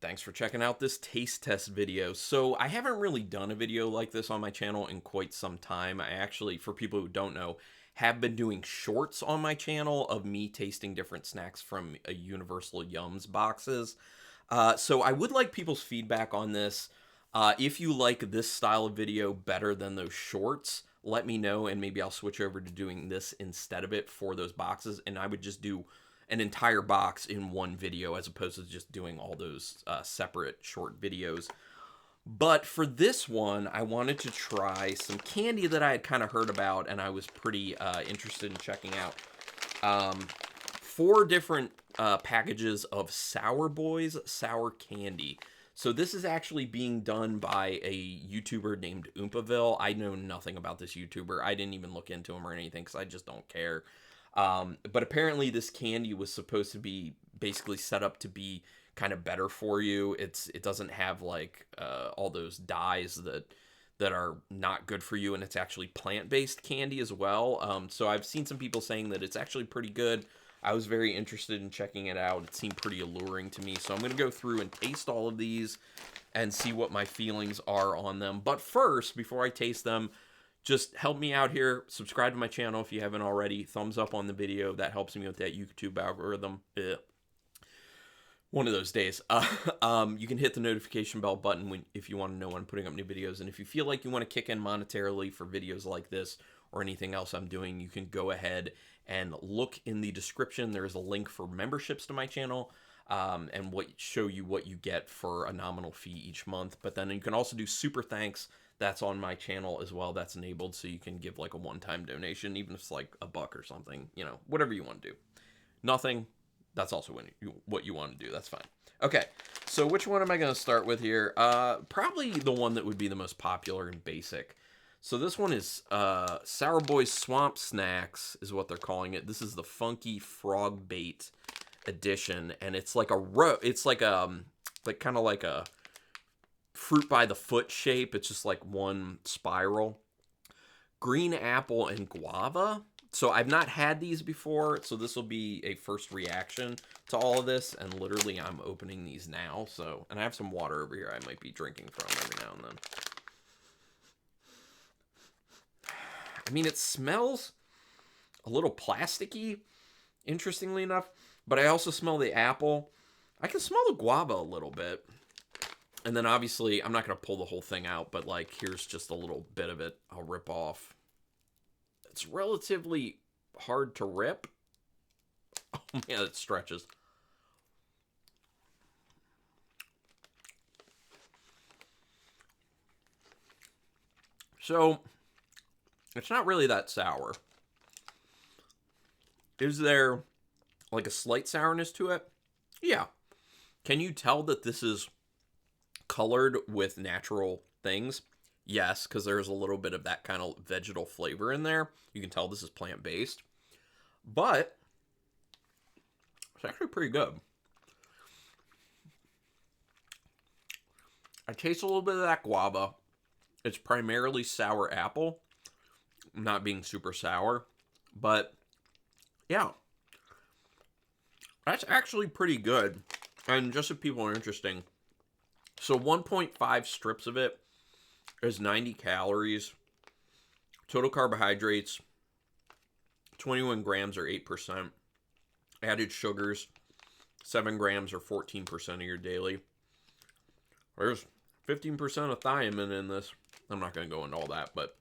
Thanks for checking out this taste test video. So I haven't really done a video like this on my channel in quite some time. I actually, for people who don't know, have been doing shorts on my channel of me tasting different snacks from a Universal Yums boxes. So I would like people's feedback on this. If you like this style of video better than those shorts, let me know, and maybe I'll switch over to doing this instead of it for those boxes, and I would just do an entire box in one video as opposed to just doing all those separate short videos. But for this one, I wanted to try some candy that I had kind of heard about and I was pretty interested in checking out. 4 different packages of Sourboys sour candy. So this is actually being done by a YouTuber named Oompaville. I know nothing about this YouTuber. I didn't even look into him or anything because I just don't care. But apparently this candy was supposed to be basically set up to be kind of better for you. It doesn't have like all those dyes that are not good for you, and it's actually plant-based candy as well. So I've seen some people saying that it's actually pretty good. I was very interested in checking it out. It seemed pretty alluring to me. So I'm going to go through and taste all of these and see what my feelings are on them. But first, before I taste them, just help me out here. Subscribe to my channel if you haven't already. Thumbs up on the video. That helps me with that YouTube algorithm. One of those days. You can hit the notification bell button if you want to know when I'm putting up new videos. And if you feel like you want to kick in monetarily for videos like this or anything else I'm doing, you can go ahead and look in the description. There's a link for memberships to my channel and show you what you get for a nominal fee each month. But then you can also do super thanks. That's on my channel as well. That's enabled, so you can give like a one-time donation, even if it's like $1 or something, you know, whatever you want to do. Nothing, that's also what you want to do. That's fine. Okay, so which one am I going to start with here? Probably the one that would be the most popular and basic. So this one is Sourboys Swamp Snacks is what they're calling it. This is the Funky Frog Bait edition, and it's like it's like kind of like a fruit by the foot shape. It's just like one spiral. Green apple and guava. So I've not had these before, so this will be a first reaction to all of this, and literally I'm opening these now. So, and I have some water over here I might be drinking from every now and then. I mean, it smells a little plasticky, interestingly enough, but I also smell the apple. I can smell the guava a little bit. And then obviously, I'm not going to pull the whole thing out, but like, here's just a little bit of it I'll rip off. It's relatively hard to rip. Oh man, it stretches. So, it's not really that sour. Is there like a slight sourness to it? Yeah. Can you tell that this is colored with natural things? Yes, because there's a little bit of that kind of vegetal flavor in there. You can tell this is plant-based. But it's actually pretty good. I taste a little bit of that guava. It's primarily sour apple, not being super sour. But yeah, that's actually pretty good. And just if people are interesting, so 1.5 strips of it is 90 calories. Total carbohydrates, 21 grams or 8%. Added sugars, 7 grams or 14% of your daily. There's 15% of thiamine in this. I'm not going to go into all that, but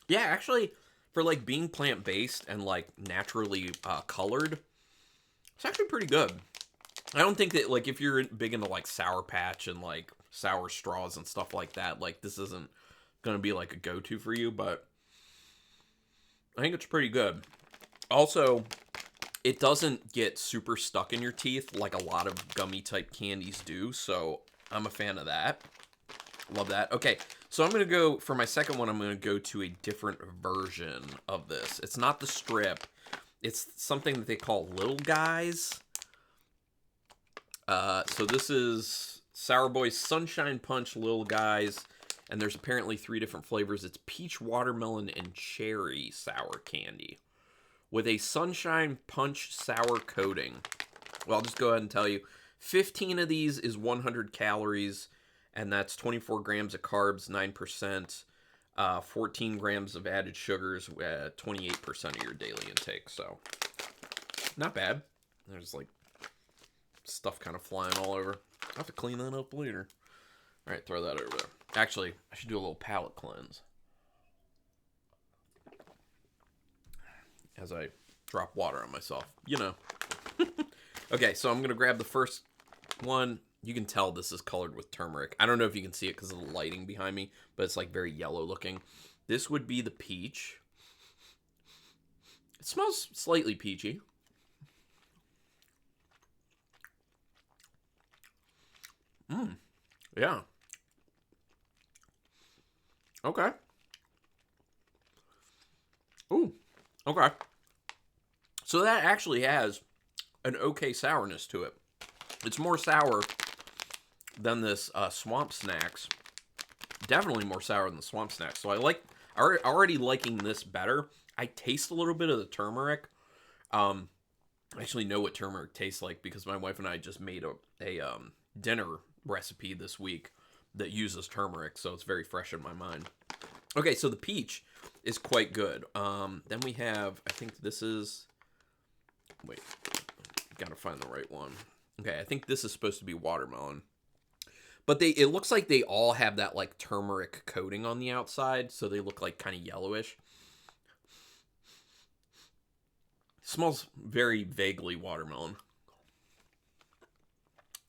yeah, actually, for like being plant-based and like naturally colored, it's actually pretty good. I don't think that, like, if you're big into, like, Sour Patch and, like, sour straws and stuff like that, like, this isn't going to be, like, a go-to for you, but I think it's pretty good. Also, it doesn't get super stuck in your teeth like a lot of gummy-type candies do, so I'm a fan of that. Love that. Okay, so I'm going to go, for my second one, I'm going to go to a different version of this. It's not the strip. It's something that they call Little Guys. So this is Sourboys Sunshine Punch Little Guys, and there's apparently 3 different flavors. It's peach, watermelon, and cherry sour candy with a Sunshine Punch sour coating. Well, I'll just go ahead and tell you, 15 of these is 100 calories, and that's 24 grams of carbs, 9%, 14 grams of added sugars, 28% of your daily intake. So, not bad. There's like stuff kind of flying all over. I'll have to clean that up later. All right, throw that over there. Actually, I should do a little palate cleanse as I drop water on myself. You know. Okay, so I'm going to grab the first one. You can tell this is colored with turmeric. I don't know if you can see it because of the lighting behind me, but it's like very yellow looking. This would be the peach. It smells slightly peachy. Yeah. Okay. Ooh. Okay. So that actually has an okay sourness to it. It's more sour than this Swamp Snacks. Definitely more sour than the Swamp Snacks. So already liking this better. I taste a little bit of the turmeric. I actually know what turmeric tastes like because my wife and I just made a dinner recipe this week that uses turmeric, so it's very fresh in my mind. Okay, so the peach is quite good. Then we have, I think this is, wait, gotta find the right one. Okay, I think this is supposed to be watermelon. But it looks like they all have that like turmeric coating on the outside, so they look like kind of yellowish. Smells very vaguely watermelon.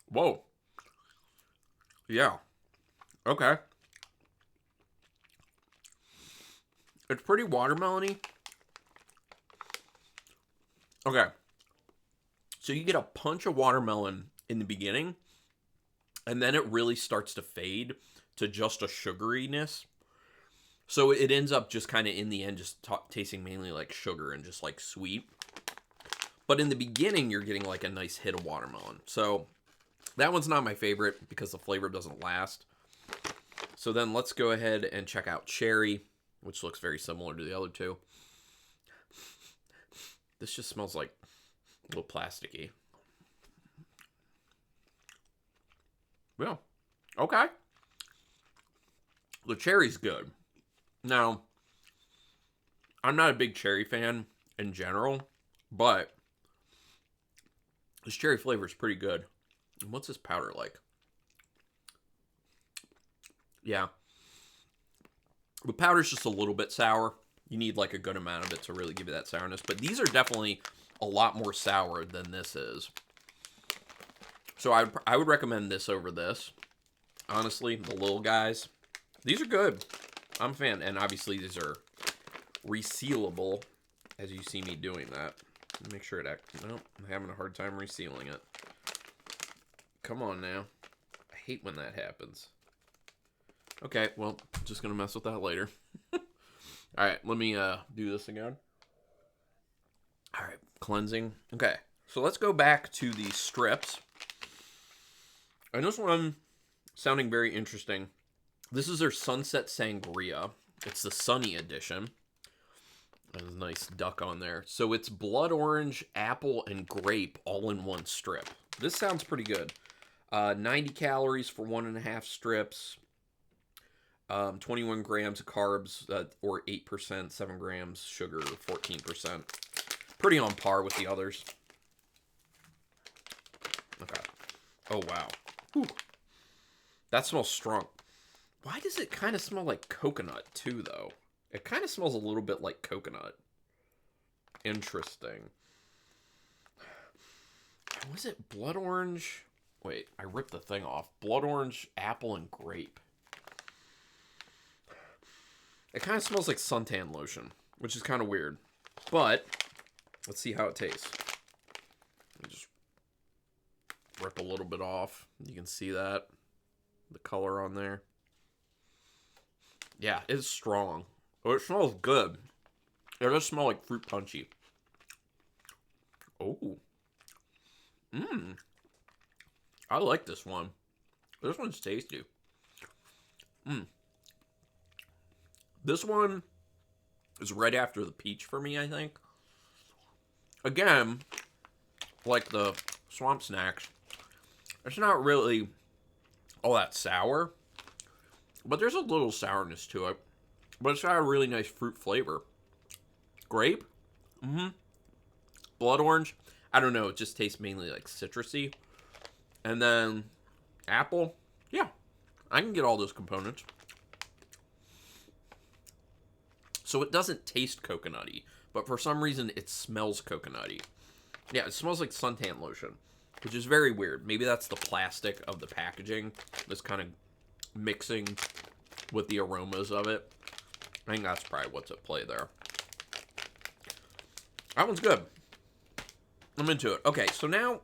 Whoa. Yeah. Okay. It's pretty watermelony. Okay. So you get a punch of watermelon in the beginning, and then it really starts to fade to just a sugariness. So it ends up just kind of in the end just tasting mainly like sugar and just like sweet. But in the beginning, you're getting like a nice hit of watermelon. So that one's not my favorite because the flavor doesn't last. So then let's go ahead and check out cherry, which looks very similar to the other two. This just smells like a little plasticky. Yeah. Okay. The cherry's good. Now, I'm not a big cherry fan in general, but this cherry flavor is pretty good. And what's this powder like? Yeah. The powder's just a little bit sour. You need like a good amount of it to really give you that sourness. But these are definitely a lot more sour than this is. So I would recommend this over this. Honestly, the little guys. These are good. I'm a fan. And obviously these are resealable, as you see me doing that. Make sure it nope, I'm having a hard time resealing it. Come on now. I hate when that happens. Okay, well, just gonna mess with that later. Alright, let me do this again. Alright, cleansing. Okay, so let's go back to the strips. And this one sounding very interesting. This is their Sunset Sangria. It's the Sunny edition. There's a nice duck on there. So it's blood orange, apple, and grape all in one strip. This sounds pretty good. 90 calories for 1.5 strips. 21 grams of carbs, or 8%, 7 grams sugar, 14%. Pretty on par with the others. Okay. Oh, wow. Whew. That smells strong. Why does it kind of smell like coconut, too, though? It kind of smells a little bit like coconut. Interesting. Was it blood orange? Wait, I ripped the thing off. Blood orange, apple, and grape. It kind of smells like suntan lotion, which is kind of weird. But, let's see how it tastes. Let me just rip a little bit off. You can see that. The color on there. Yeah, it's strong. Oh, it smells good. It does smell like fruit punchy. Oh. I like this one. This one's tasty. This one is right after the peach for me, I think. Again, like the Swamp Snacks, It's not really all that sour, but there's a little sourness to it. But it's got a really nice fruit flavor. Grape? Mm-hmm. Blood orange? I don't know. It just tastes mainly like citrusy. And then apple? Yeah. I can get all those components. So it doesn't taste coconutty, but for some reason it smells coconutty. Yeah, it smells like suntan lotion, which is very weird. Maybe that's the plastic of the packaging that's kind of mixing with the aromas of it. I think that's probably what's at play there. That one's good. I'm into it. Okay, so now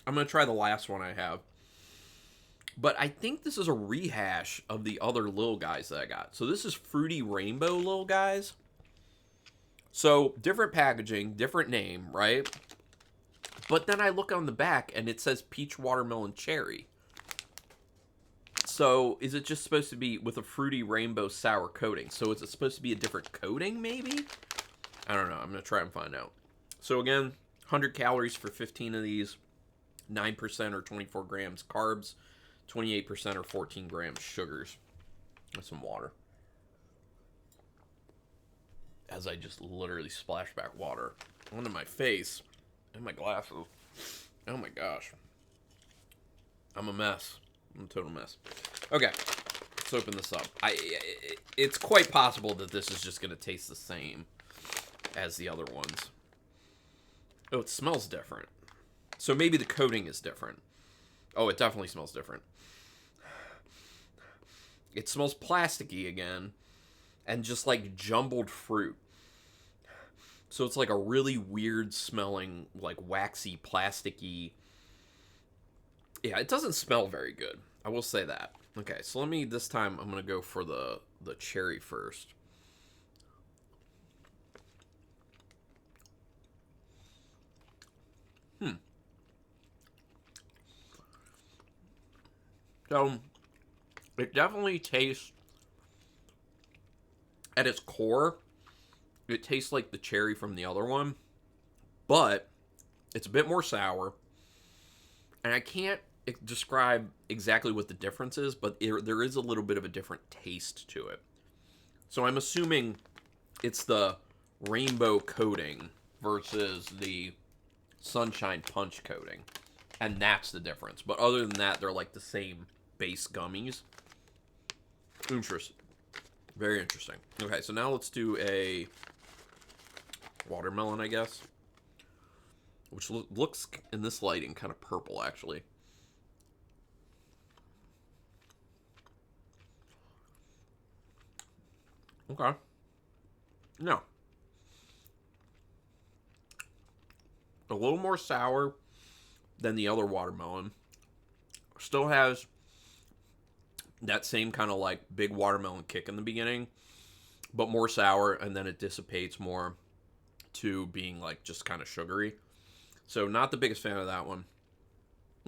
I'm going to try the last one I have. But I think this is a rehash of the other little guys that I got. So this is Fruity Rainbow Little Guys. So different packaging, different name, right? But then I look on the back and it says Peach Watermelon Cherry. So is it just supposed to be with a Fruity Rainbow Sour coating? So is it supposed to be a different coating maybe? I don't know. I'm going to try and find out. So again, 100 calories for 15 of these. 9% or 24 grams carbs. 28% or 14 grams sugars. With some water. As I just literally splash back water onto my face and my glasses. Oh my gosh. I'm a mess. I'm a total mess. Okay. Let's open this up. It's quite possible that this is just going to taste the same as the other ones. Oh, it smells different. So maybe the coating is different. Oh, it definitely smells different. It smells plasticky again. And just like jumbled fruit. So it's like a really weird smelling, like waxy, plasticky. Yeah, it doesn't smell very good. I will say that. Okay, so let me, this time I'm going to go for the cherry first. So, it definitely tastes, at its core, it tastes like the cherry from the other one, but it's a bit more sour, and I can't describe exactly what the difference is, but there is a little bit of a different taste to it. So I'm assuming it's the rainbow coating versus the sunshine punch coating, and that's the difference. But other than that, they're like the same base gummies. Interesting. Very interesting. Okay, so now let's do a watermelon, I guess. Which looks, in this lighting, kind of purple, actually. Okay. No. A little more sour than the other watermelon. Still has that same kind of like big watermelon kick in the beginning, but more sour, and then it dissipates more to being like just kind of sugary. So not the biggest fan of that one.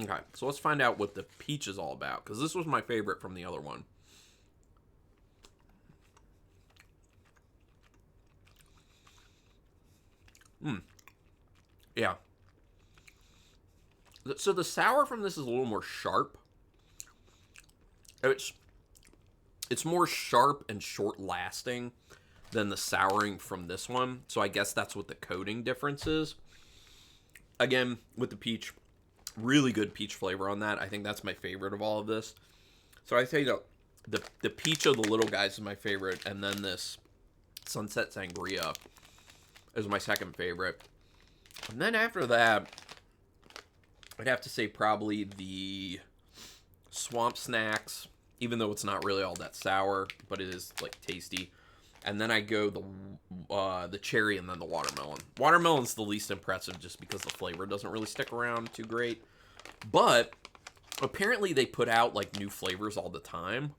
Okay, so let's find out what the peach is all about, because this was my favorite from the other one. Yeah. So the sour from this is a little more sharp. It's more sharp and short lasting than the souring from this one. So I guess that's what the coating difference is. Again, with the peach, really good peach flavor on that. I think that's my favorite of all of this. So I say the peach of the little guys is my favorite, and then this Sunset Sangria is my second favorite. And then after that, I'd have to say probably the Swamp Snacks, even though it's not really all that sour, but it is like tasty. And then I go the cherry and then the watermelon. Watermelon's the least impressive just because the flavor doesn't really stick around too great. But apparently they put out like new flavors all the time.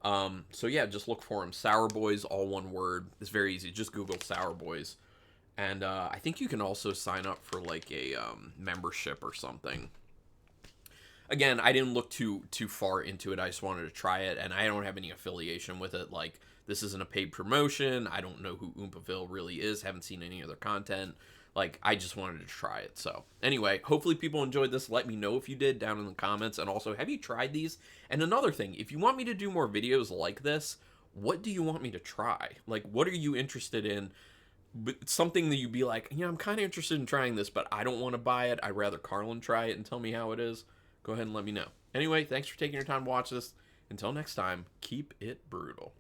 So yeah, just look for them. Sourboys, all one word. It's very easy. Just Google Sourboys. And I think you can also sign up for like a membership or something. Again, I didn't look too far into it. I just wanted to try it, and I don't have any affiliation with it. Like, this isn't a paid promotion. I don't know who Oompaville really is. Haven't seen any of their content. Like, I just wanted to try it. So anyway, hopefully people enjoyed this. Let me know if you did down in the comments. And also, have you tried these? And another thing, if you want me to do more videos like this, what do you want me to try? Like, what are you interested in? Something that you'd be like, yeah, I'm kind of interested in trying this, but I don't want to buy it. I'd rather Carlin try it and tell me how it is. Go ahead and let me know. Anyway, thanks for taking your time to watch this. Until next time, keep it brutal.